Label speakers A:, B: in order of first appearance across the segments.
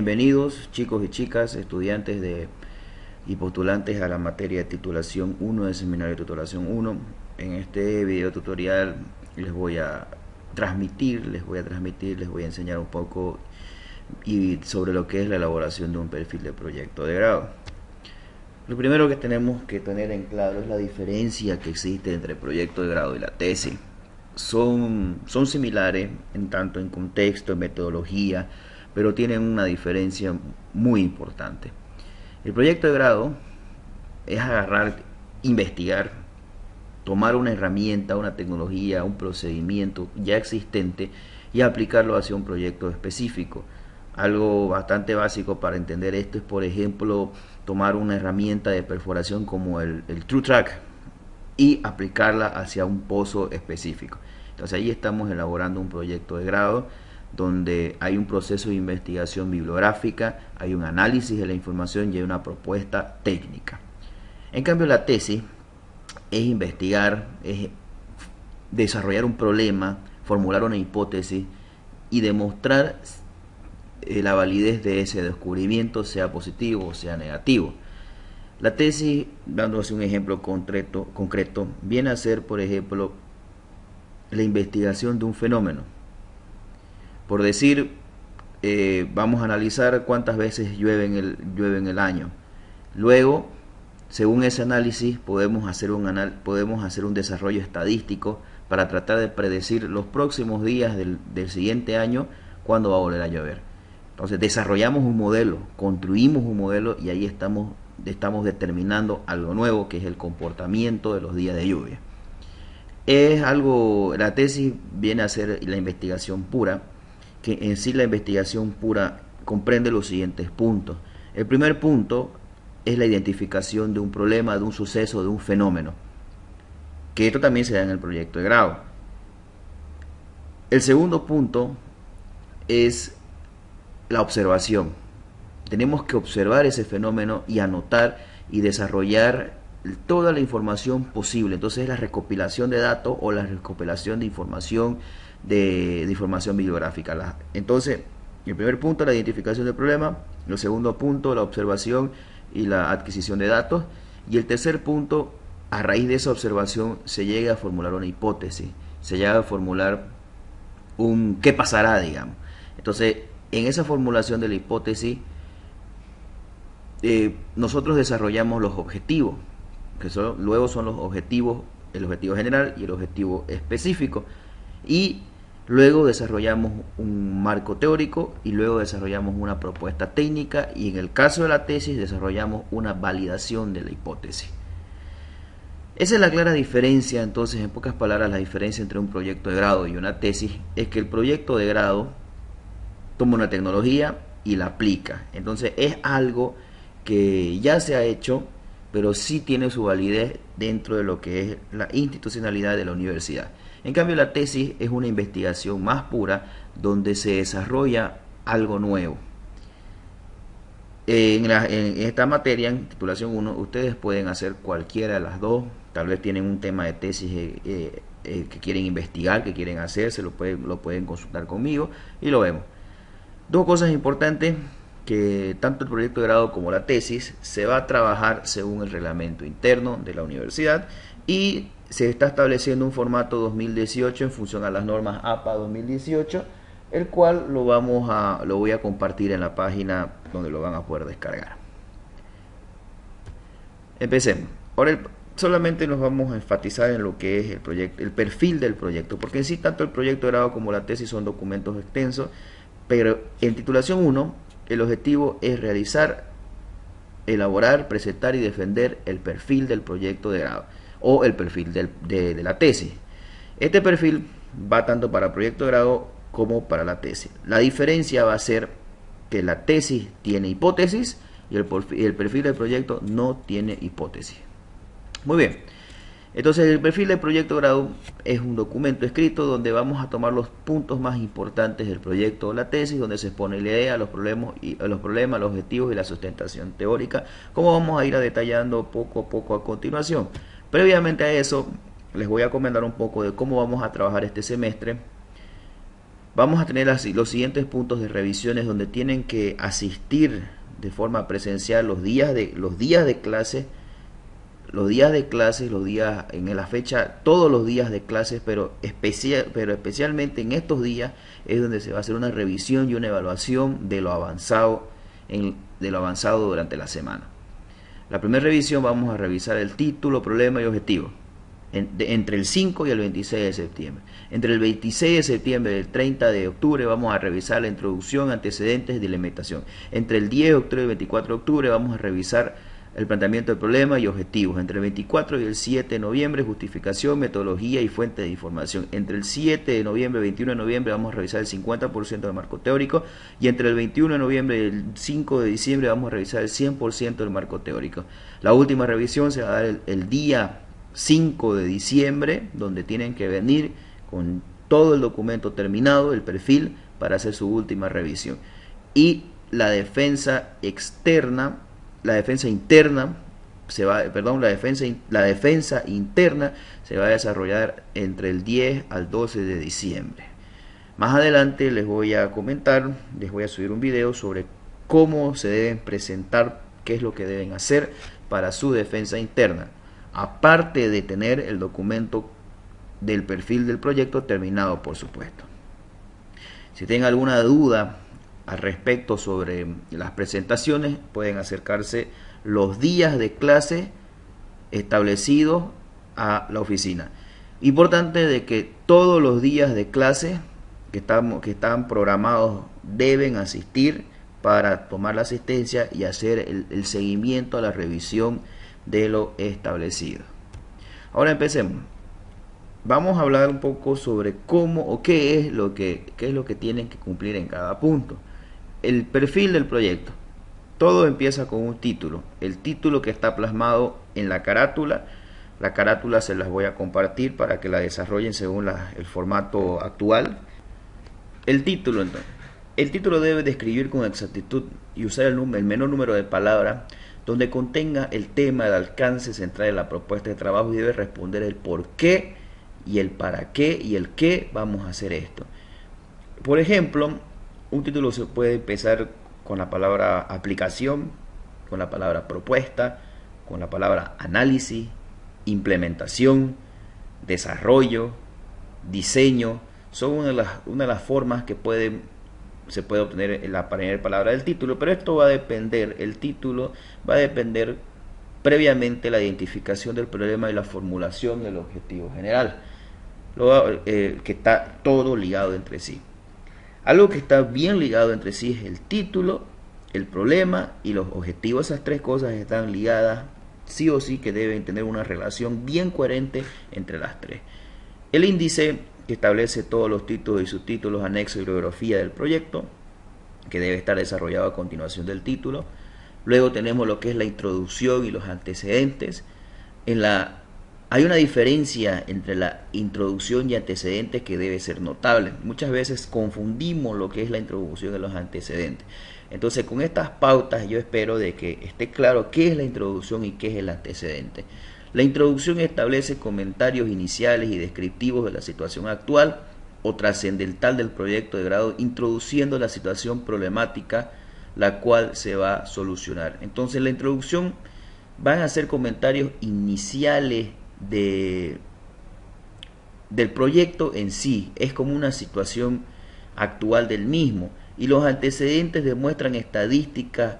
A: Bienvenidos chicos y chicas, estudiantes y postulantes a la materia de titulación 1 del seminario de titulación 1. En este video tutorial les voy a transmitir, les voy a enseñar un poco sobre lo que es la elaboración de un perfil de proyecto de grado. Lo primero que tenemos que tener en claro es la diferencia que existe entre el proyecto de grado y la tesis. Son similares en tanto en contexto, en metodología, pero tienen una diferencia muy importante. El proyecto de grado es agarrar, investigar, tomar una herramienta, una tecnología, un procedimiento ya existente y aplicarlo hacia un proyecto específico. Algo bastante básico para entender esto es, por ejemplo, tomar una herramienta de perforación como el TrueTrack y aplicarla hacia un pozo específico. Entonces ahí estamos elaborando un proyecto de grado donde hay un proceso de investigación bibliográfica, hay un análisis de la información y hay una propuesta técnica. En cambio, la tesis es investigar, es desarrollar un problema, formular una hipótesis y demostrar la validez de ese descubrimiento, sea positivo o sea negativo. La tesis, dándose un ejemplo concreto, viene a ser, por ejemplo, la investigación de un fenómeno. Por decir, vamos a analizar cuántas veces llueve en el año. Luego, según ese análisis, podemos hacer un desarrollo estadístico para tratar de predecir los próximos días del siguiente año cuándo va a volver a llover. Entonces, desarrollamos un modelo, construimos un modelo y ahí estamos determinando algo nuevo, que es el comportamiento de los días de lluvia. La tesis viene a ser la investigación pura, que en sí la investigación pura comprende los siguientes puntos. El primer punto es la identificación de un problema, de un suceso, de un fenómeno, que esto también se da en el proyecto de grado. El segundo punto es la observación. Tenemos que observar ese fenómeno y anotar y desarrollar toda la información posible. Entonces, la recopilación de datos o la recopilación de información información bibliográfica. Entonces, el primer punto, la identificación del problema. El segundo punto, la observación y la adquisición de datos. Y el tercer punto, a raíz de esa observación se llega a formular una hipótesis, se llega a formular un qué pasará, digamos. Entonces, en esa formulación de la hipótesis, nosotros desarrollamos los objetivos, que luego son los objetivos, el objetivo general y el objetivo específico, y luego desarrollamos un marco teórico y luego desarrollamos una propuesta técnica, y en el caso de la tesis desarrollamos una validación de la hipótesis. Esa es la clara diferencia. Entonces, en pocas palabras, la diferencia entre un proyecto de grado y una tesis es que el proyecto de grado toma una tecnología y la aplica. Entonces es algo que ya se ha hecho, pero sí tiene su validez dentro de lo que es la institucionalidad de la universidad. En cambio, la tesis es una investigación más pura donde se desarrolla algo nuevo. En esta materia, en titulación 1, ustedes pueden hacer cualquiera de las dos. Tal vez tienen un tema de tesis que quieren investigar, que quieren hacer, lo pueden consultar conmigo y lo vemos. Dos cosas importantes: que tanto el proyecto de grado como la tesis se va a trabajar según el reglamento interno de la universidad y se está estableciendo un formato 2018 en función a las normas APA 2018, el cual lo voy a compartir en la página donde lo van a poder descargar. Empecemos. Ahora solamente nos vamos a enfatizar en lo que es el perfil del proyecto, porque en sí tanto el proyecto de grado como la tesis son documentos extensos, pero en titulación 1 el objetivo es elaborar, presentar y defender el perfil del proyecto de grado o el perfil de la tesis. Este perfil va tanto para proyecto de grado como para la tesis. La diferencia va a ser que la tesis tiene hipótesis y el perfil del proyecto no tiene hipótesis. Muy bien. Entonces, el perfil del proyecto de grado es un documento escrito donde vamos a tomar los puntos más importantes del proyecto o la tesis, donde se expone la idea, los problemas, los objetivos y la sustentación teórica, como vamos a ir detallando poco a poco a continuación. Previamente a eso, les voy a comentar un poco de cómo vamos a trabajar este semestre Vamos a tener los siguientes puntos de revisiones donde tienen que asistir de forma presencial los días de clase, en la fecha, todos los días de clases, pero especialmente en estos días es donde se va a hacer una revisión y una evaluación de lo avanzado durante la semana. La primera revisión vamos a revisar el título, problema y objetivo entre el 5 y el 26 de septiembre. Entre el 26 de septiembre y el 30 de octubre vamos a revisar la introducción, antecedentes y delimitación. Entre el 10 de octubre y el 24 de octubre vamos a revisar el planteamiento del problema y objetivos. Entre el 24 y el 7 de noviembre, justificación, metodología y fuente de información. Entre el 7 de noviembre y el 21 de noviembre vamos a revisar el 50% del marco teórico. Y entre el 21 de noviembre y el 5 de diciembre vamos a revisar el 100% del marco teórico. La última revisión se va a dar el día 5 de diciembre, donde tienen que venir con todo el documento terminado, el perfil, para hacer su última revisión. Y la defensa interna se va a desarrollar entre el 10 al 12 de diciembre. Más adelante les voy a comentar, les voy a subir un video sobre cómo se deben presentar, qué es lo que deben hacer para su defensa interna, aparte de tener el documento del perfil del proyecto terminado, por supuesto. Si tienen alguna duda al respecto sobre las presentaciones, pueden acercarse los días de clase establecidos a la oficina. Importante de que todos los días de clase que están programados deben asistir para tomar la asistencia y hacer el seguimiento a la revisión de lo establecido. Ahora empecemos. Vamos a hablar un poco sobre cómo o qué es lo que tienen que cumplir en cada punto. El perfil del proyecto. Todo empieza con un título. El título que está plasmado en la carátula. La carátula se las voy a compartir para que la desarrollen según el formato actual. El título, entonces. El título debe describir con exactitud y usar el menor número de palabras donde contenga el tema, el alcance central de la propuesta de trabajo, y debe responder el por qué y el para qué y el qué vamos a hacer esto. Por ejemplo, un título se puede empezar con la palabra aplicación, con la palabra propuesta, con la palabra análisis, implementación, desarrollo, diseño. Son una de las formas que se puede obtener la primera palabra del título, pero esto va a depender, el título va a depender previamente la identificación del problema y la formulación del objetivo general, que está todo ligado entre sí. Algo que está bien ligado entre sí es el título, el problema y los objetivos. Esas tres cosas están ligadas sí o sí, que deben tener una relación bien coherente entre las tres. El índice, que establece todos los títulos y subtítulos, anexos y bibliografía del proyecto, que debe estar desarrollado a continuación del título. Luego tenemos lo que es la introducción y los antecedentes. Hay una diferencia entre la introducción y antecedentes que debe ser notable. Muchas veces confundimos lo que es la introducción y los antecedentes. Entonces, con estas pautas yo espero de que esté claro qué es la introducción y qué es el antecedente. La introducción establece comentarios iniciales y descriptivos de la situación actual o trascendental del proyecto de grado, introduciendo la situación problemática la cual se va a solucionar. Entonces, la introducción van a ser comentarios iniciales del proyecto en sí, es como una situación actual del mismo, y los antecedentes demuestran estadísticas,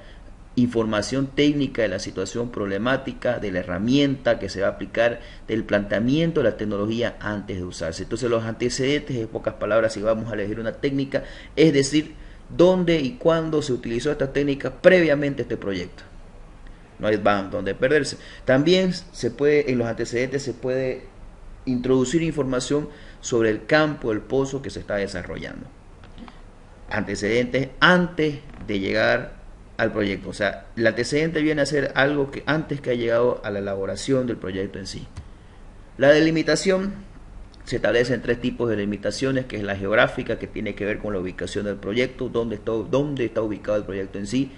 A: información técnica de la situación problemática, de la herramienta que se va a aplicar, del planteamiento de la tecnología antes de usarse. Entonces, los antecedentes, en pocas palabras, si vamos a elegir una técnica, es decir, dónde y cuándo se utilizó esta técnica previamente a este proyecto. No hay donde perderse. También en los antecedentes se puede introducir información sobre el campo, el pozo que se está desarrollando. Antecedentes antes de llegar al proyecto. O sea, el antecedente viene a ser algo que antes que ha llegado a la elaboración del proyecto en sí. La delimitación se establece en tres tipos de delimitaciones, que es la geográfica, que tiene que ver con la ubicación del proyecto, dónde está ubicado el proyecto en sí.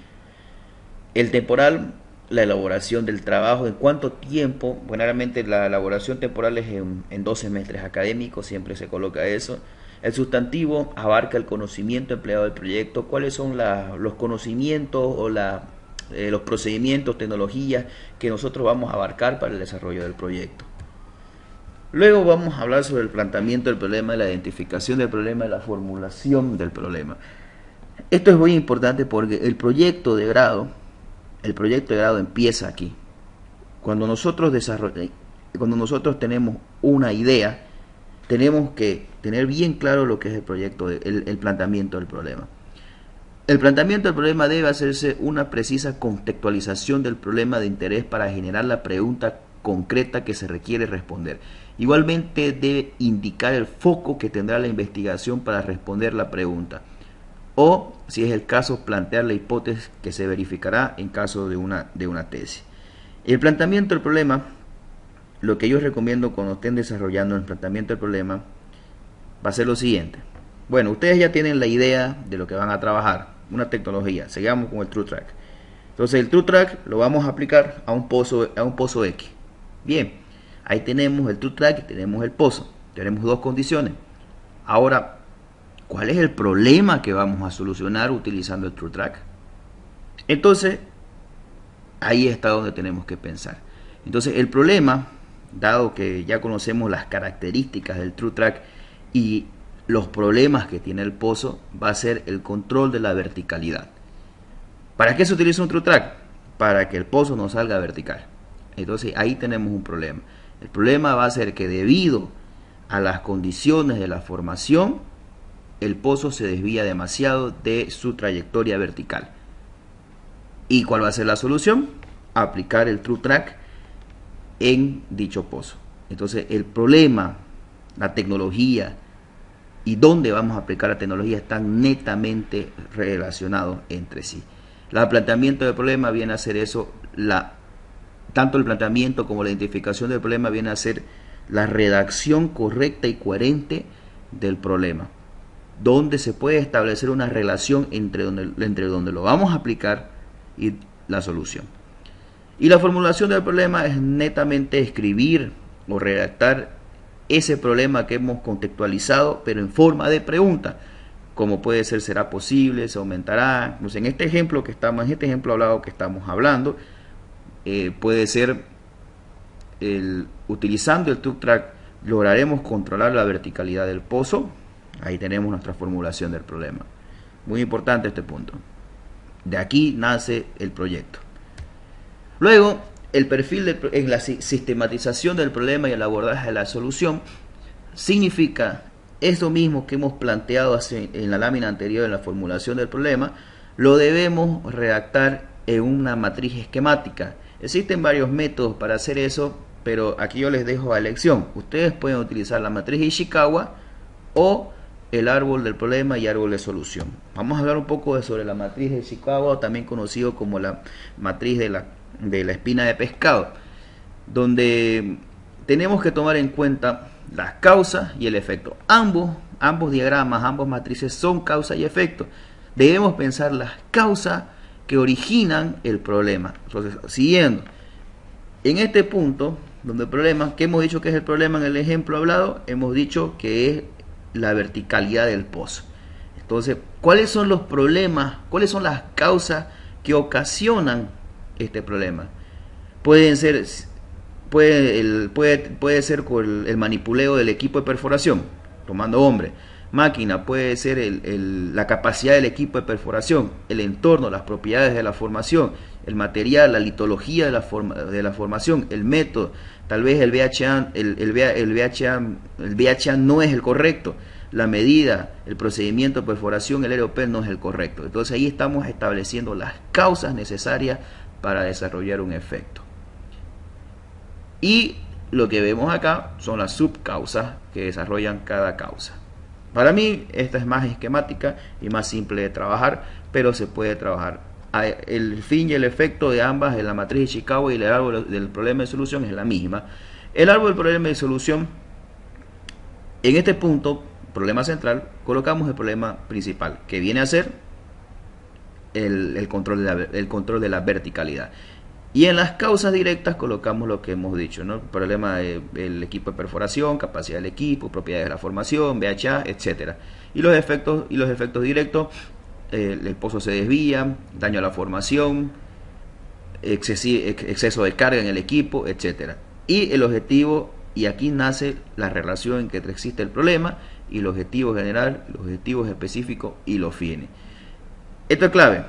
A: El temporal, la elaboración del trabajo, en cuánto tiempo. Generalmente la elaboración temporal es en 2 semestres académicos, siempre se coloca eso. El sustantivo abarca el conocimiento empleado del proyecto, cuáles son los conocimientos o los procedimientos, tecnologías que nosotros vamos a abarcar para el desarrollo del proyecto. Luego vamos a hablar sobre el planteamiento del problema, la identificación del problema y la formulación del problema. Esto es muy importante porque el proyecto de grado empieza aquí. Cuando nosotros tenemos una idea, tenemos que tener bien claro lo que es el proyecto, el planteamiento del problema. El planteamiento del problema debe hacerse una precisa contextualización del problema de interés para generar la pregunta concreta que se requiere responder. Igualmente debe indicar el foco que tendrá la investigación para responder la pregunta, o, si es el caso, plantear la hipótesis que se verificará en caso de una tesis. El planteamiento del problema, lo que yo recomiendo cuando estén desarrollando el planteamiento del problema, va a ser lo siguiente. Bueno, ustedes ya tienen la idea de lo que van a trabajar, una tecnología. Sigamos con el TrueTrack. Entonces el TrueTrack lo vamos a aplicar a un pozo X. Bien, ahí tenemos el TrueTrack y tenemos el pozo. Tenemos dos condiciones. Ahora, ¿cuál es el problema que vamos a solucionar utilizando el TrueTrack? Entonces, ahí está donde tenemos que pensar. Entonces, el problema, dado que ya conocemos las características del TrueTrack y los problemas que tiene el pozo, va a ser el control de la verticalidad. ¿Para qué se utiliza un TrueTrack? Para que el pozo no salga vertical. Entonces, ahí tenemos un problema. El problema va a ser que debido a las condiciones de la formación, el pozo se desvía demasiado de su trayectoria vertical. ¿Y cuál va a ser la solución? Aplicar el TrueTrack en dicho pozo. Entonces el problema, la tecnología y dónde vamos a aplicar la tecnología están netamente relacionados entre sí. El planteamiento del problema viene a ser eso, tanto el planteamiento como la identificación del problema viene a ser la redacción correcta y coherente del problema, donde se puede establecer una relación entre donde lo vamos a aplicar y la solución. Y la formulación del problema es netamente escribir o redactar ese problema que hemos contextualizado, pero en forma de pregunta, como puede ser: ¿será posible? ¿Se aumentará? Pues en este ejemplo hablado que estamos hablando, puede ser utilizando el TrueTrack lograremos controlar la verticalidad del pozo. Ahí tenemos nuestra formulación del problema. Muy importante este punto. De aquí nace el proyecto. Luego, el perfil en la sistematización del problema y el abordaje de la solución significa eso mismo que hemos planteado en la lámina anterior en la formulación del problema. Lo debemos redactar en una matriz esquemática. Existen varios métodos para hacer eso, pero aquí yo les dejo a elección. Ustedes pueden utilizar la matriz Ishikawa o el árbol del problema y árbol de solución. Vamos a hablar un poco sobre la matriz de Ishikawa, también conocido como la matriz de la espina de pescado, donde tenemos que tomar en cuenta las causas y el efecto. Ambos diagramas, ambas matrices son causa y efecto. Debemos pensar las causas que originan el problema. Entonces, siguiendo, en este punto, donde el problema, ¿qué hemos dicho que es el problema en el ejemplo hablado? Hemos dicho que es la verticalidad del pozo. Entonces, ¿cuáles son los problemas? ¿Cuáles son las causas que ocasionan este problema? Puede ser con el manipuleo del equipo de perforación, tomando hombre. Máquina, puede ser la capacidad del equipo de perforación, el entorno, las propiedades de la formación, el material, la litología de la formación, el método. Tal vez el VHA no es el correcto, la medida, el procedimiento de perforación, el LOP no es el correcto. Entonces ahí estamos estableciendo las causas necesarias para desarrollar un efecto. Y lo que vemos acá son las subcausas que desarrollan cada causa. Para mí esta es más esquemática y más simple de trabajar, pero se puede trabajar. El fin y el efecto de ambas, en la matriz de Chicago y el árbol del problema de solución, es la misma. El árbol del problema de solución, en este punto, problema central, colocamos el problema principal, que viene a ser el control de la verticalidad. Y en las causas directas colocamos lo que hemos dicho, ¿no? Problema del equipo de perforación, capacidad del equipo, propiedades de la formación, VHA, etcétera. Y los efectos directos, el pozo se desvía, daño a la formación, exceso de carga en el equipo, etcétera. Y el objetivo, y aquí nace la relación en que existe el problema y el objetivo general, los objetivos específicos y los fines. Esto es clave.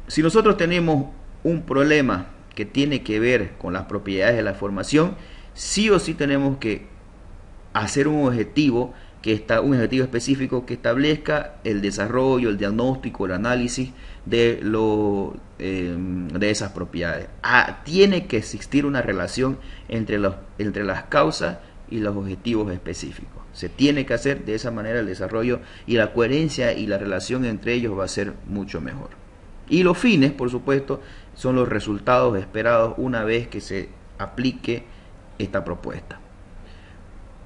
A: Si nosotros tenemos un problema que tiene que ver con las propiedades de la formación, sí o sí tenemos que hacer un objetivo específico que establezca el desarrollo, el diagnóstico, el análisis de esas propiedades. Tiene que existir una relación entre las causas y los objetivos específicos. Se tiene que hacer de esa manera el desarrollo, y la coherencia y la relación entre ellos va a ser mucho mejor. Y los fines, por supuesto, son los resultados esperados una vez que se aplique esta propuesta.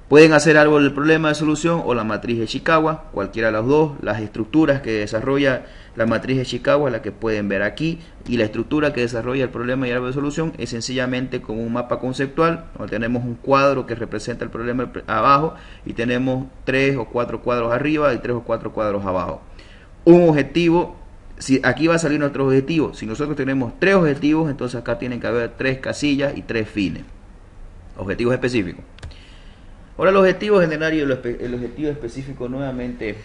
A: Pueden hacer árbol del problema de solución o la matriz de Ishikawa, cualquiera de las dos. Las estructuras que desarrolla la matriz de Ishikawa, la que pueden ver aquí, y la estructura que desarrolla el problema y árbol de solución es sencillamente como un mapa conceptual, donde tenemos un cuadro que representa el problema abajo y tenemos 3 o 4 cuadros arriba y 3 o 4 cuadros abajo. Un objetivo, aquí va a salir nuestro objetivo. Si nosotros tenemos 3 objetivos, entonces acá tienen que haber 3 casillas y 3 fines. Objetivos específicos. Ahora el objetivo general y el objetivo específico, nuevamente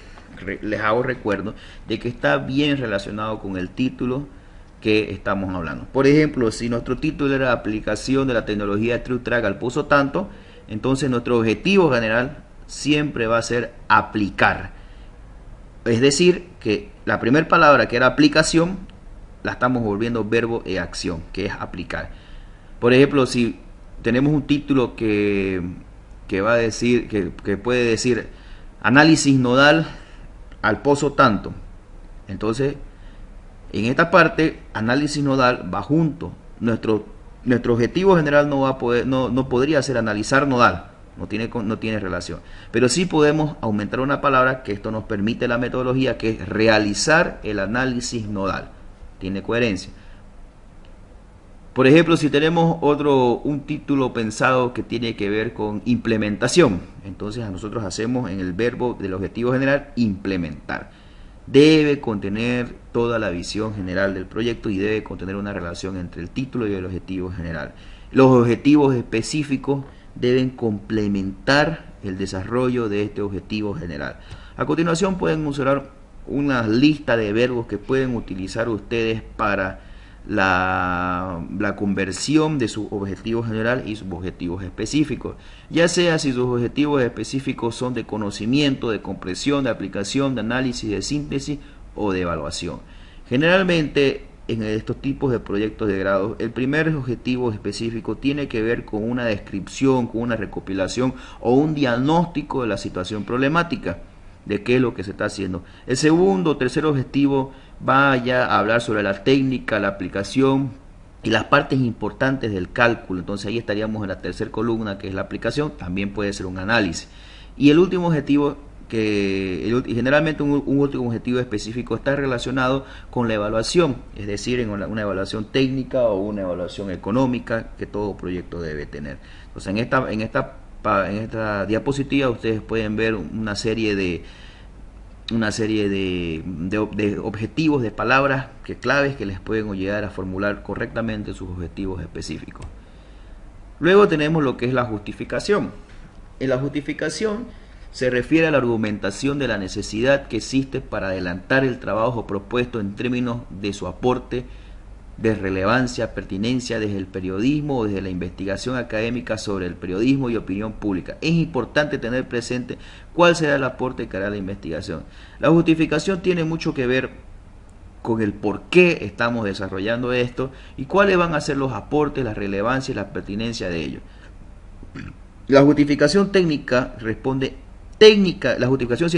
A: les hago recuerdo de que está bien relacionado con el título que estamos hablando. Por ejemplo, si nuestro título era aplicación de la tecnología TrueTrack al pozo tanto, entonces nuestro objetivo general siempre va a ser aplicar. Es decir, que la primera palabra, que era aplicación, la estamos volviendo verbo de acción, que es aplicar. Por ejemplo, si tenemos un título que va a decir, que puede decir análisis nodal al pozo tanto, entonces en esta parte análisis nodal va junto. Nuestro objetivo general no podría ser analizar nodal, no tiene relación, pero sí podemos aumentar una palabra, que esto nos permite la metodología, que es realizar el análisis nodal. Tiene coherencia. Por ejemplo, si tenemos un título pensado que tiene que ver con implementación, entonces nosotros hacemos en el verbo del objetivo general implementar. Debe contener toda la visión general del proyecto y debe contener una relación entre el título y el objetivo general. Los objetivos específicos deben complementar el desarrollo de este objetivo general. A continuación pueden usar una lista de verbos que pueden utilizar ustedes para la conversión de su objetivo general y sus objetivos específicos, ya sea si sus objetivos específicos son de conocimiento, de comprensión, de aplicación, de análisis, de síntesis o de evaluación. Generalmente en estos tipos de proyectos de grado, el primer objetivo específico tiene que ver con una descripción, con una recopilación o un diagnóstico de la situación problemática, de qué es lo que se está haciendo. El segundo o tercer objetivo va ya a hablar sobre la técnica, la aplicación y las partes importantes del cálculo. Entonces ahí estaríamos en la tercera columna, que es la aplicación. También puede ser un análisis. Y el último objetivo, generalmente un último objetivo específico, está relacionado con la evaluación, es decir, en una evaluación técnica o una evaluación económica que todo proyecto debe tener. Entonces en esta diapositiva ustedes pueden ver una serie de objetivos, de palabras claves que les pueden ayudar a formular correctamente sus objetivos específicos. Luego tenemos lo que es la justificación. En la justificación se refiere a la argumentación de la necesidad que existe para adelantar el trabajo propuesto en términos de su aporte de relevancia, pertinencia desde el periodismo o desde la investigación académica sobre el periodismo y opinión pública. Es importante tener presente cuál será el aporte que hará la investigación. La justificación tiene mucho que ver con el por qué estamos desarrollando esto y cuáles van a ser los aportes, la relevancia y la pertinencia de ello. La justificación técnica responde la justificación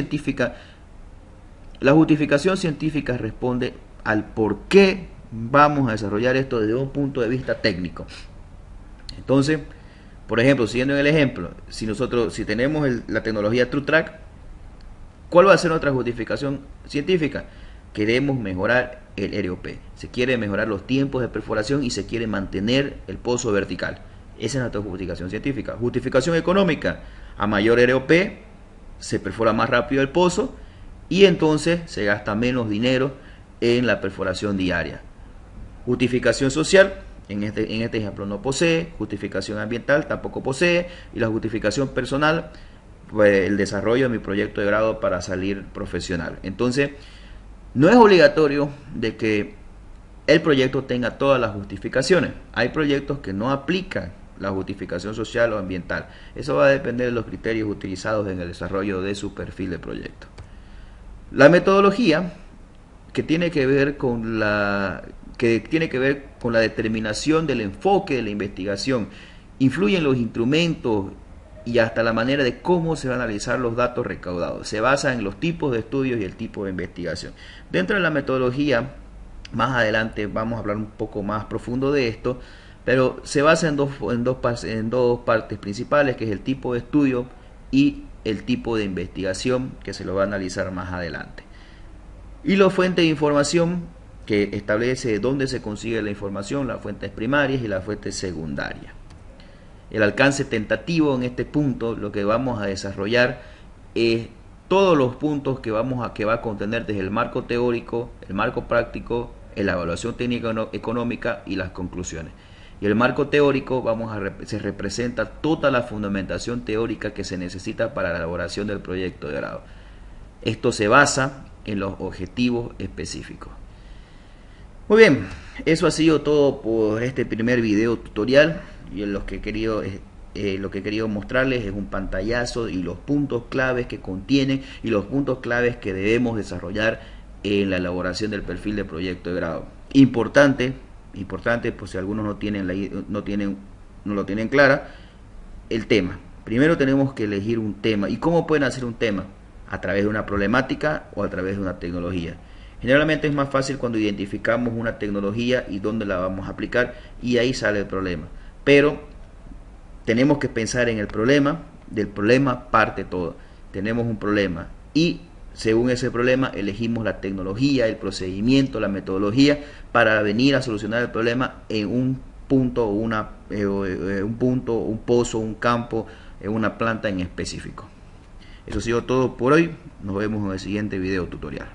A: científica responde al por qué vamos a desarrollar esto desde un punto de vista técnico. Entonces, por ejemplo, siguiendo en el ejemplo, si tenemos la tecnología TrueTrack, ¿cuál va a ser nuestra justificación científica? queremos mejorar el ROP, se quiere mejorar los tiempos de perforación y se quiere mantener el pozo vertical. Esa es nuestra justificación científica. Justificación económica: a mayor ROP se perfora más rápido el pozo y entonces se gasta menos dinero en la perforación diaria. Justificación social: en este ejemplo no posee. Justificación ambiental: tampoco posee. Y la justificación personal: pues el desarrollo de mi proyecto de grado para salir profesional. Entonces, no es obligatorio de que el proyecto tenga todas las justificaciones. Hay proyectos que no aplican la justificación social o ambiental. Eso va a depender de los criterios utilizados en el desarrollo de su perfil de proyecto. La metodología, que tiene que ver con la determinación del enfoque de la investigación, influyen los instrumentos y hasta la manera de cómo se van a analizar los datos recaudados. Se basa en los tipos de estudios y el tipo de investigación. Dentro de la metodología, más adelante vamos a hablar un poco más profundo de esto, pero se basa en dos partes principales, que es el tipo de estudio y el tipo de investigación, que se lo va a analizar más adelante. Y la fuente de información, que establece dónde se consigue la información, las fuentes primarias y las fuentes secundarias. El alcance tentativo en este punto, lo que vamos a desarrollar es todos los puntos que va a contener desde el marco teórico, el marco práctico, la evaluación técnica económica y las conclusiones. Y el marco teórico se representa toda la fundamentación teórica que se necesita para la elaboración del proyecto de grado. Esto se basa en los objetivos específicos. Muy bien, eso ha sido todo por este primer video tutorial. Y lo que he querido mostrarles es un pantallazo y los puntos claves que contiene y los puntos claves que debemos desarrollar en la elaboración del perfil de proyecto de grado. Importante, por si algunos no lo tienen clara, el tema. Primero tenemos que elegir un tema. ¿Y cómo pueden hacer un tema? A través de una problemática o a través de una tecnología. Generalmente es más fácil cuando identificamos una tecnología y dónde la vamos a aplicar, y ahí sale el problema. Pero tenemos que pensar en el problema, del problema parte todo. Tenemos un problema y según ese problema elegimos la tecnología, el procedimiento, la metodología para venir a solucionar el problema en un punto, un pozo, un campo, en una planta en específico. Eso ha sido todo por hoy. Nos vemos en el siguiente video tutorial.